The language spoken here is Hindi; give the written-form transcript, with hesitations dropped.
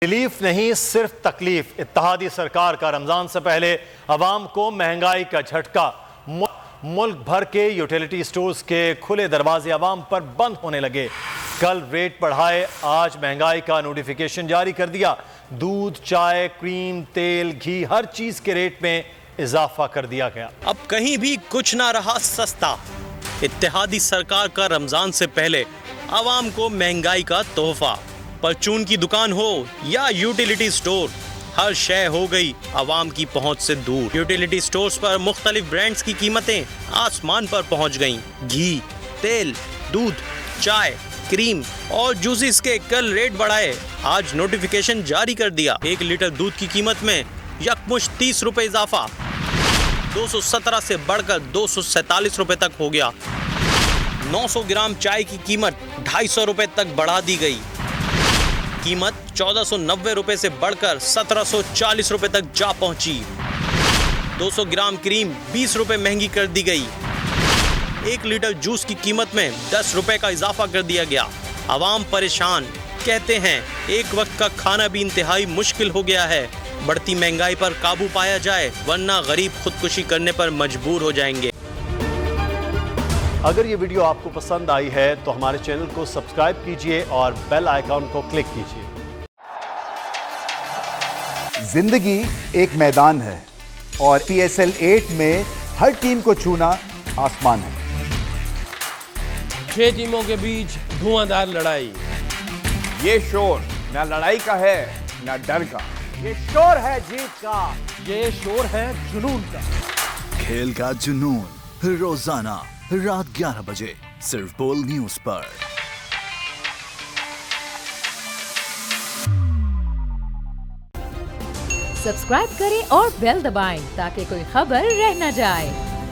रिलीफ नहीं सिर्फ तकलीफ। इत्तेहादी सरकार का रमजान से पहले अवाम को महंगाई का झटका। मुल्क भर के यूटिलिटी स्टोर्स के खुले दरवाजे अवाम पर बंद होने लगे। कल रेट बढ़ाए, आज महंगाई का नोटिफिकेशन जारी कर दिया। दूध, चाय, क्रीम, तेल, घी, हर चीज के रेट में इजाफा कर दिया गया। अब कहीं भी कुछ ना रहा सस्ता। इत्तेहादी सरकार का रमजान से पहले अवाम को महंगाई का तोहफा। परचून की दुकान हो या यूटिलिटी स्टोर, हर शय हो गई अवाम की पहुंच से दूर। यूटिलिटी स्टोर्स पर मुख्तलिफ ब्रांड्स की कीमतें आसमान पर पहुंच गईं। घी, तेल, दूध, चाय, क्रीम और जूसेस के कल रेट बढ़ाए, आज नोटिफिकेशन जारी कर दिया। 1 लीटर दूध की कीमत में यकमुश्त 30 रुपए इजाफा, 217 से बढ़कर 247 रुपए तक हो गया। 900 ग्राम चाय की कीमत 250 रुपए तक बढ़ा दी गई। कीमत 1490 रुपए से बढ़कर 1740 रुपए तक जा पहुंची। 200 ग्राम क्रीम 20 रुपए महंगी कर दी गई। 1 लीटर जूस की कीमत में 10 रुपए का इजाफा कर दिया गया। अवाम परेशान, कहते हैं एक वक्त का खाना भी इंतहाई मुश्किल हो गया है। बढ़ती महंगाई पर काबू पाया जाए, वरना गरीब खुदकुशी करने पर मजबूर हो जाएंगे। अगर ये वीडियो आपको पसंद आई है तो हमारे चैनल को सब्सक्राइब कीजिए और बेल आइकॉन को क्लिक कीजिए। जिंदगी एक मैदान है और PSL 8 में हर टीम को छूना आसमान है। 6 टीमों के बीच धुआंधार लड़ाई। ये शोर ना लड़ाई का है ना डर का, ये शोर है जीत का, ये शोर है जुनून का। खेल का जुनून रोजाना रात 11 बजे सिर्फ बोल न्यूज पर। सब्सक्राइब करें और बेल दबाएं ताकि कोई खबर रह न जाए।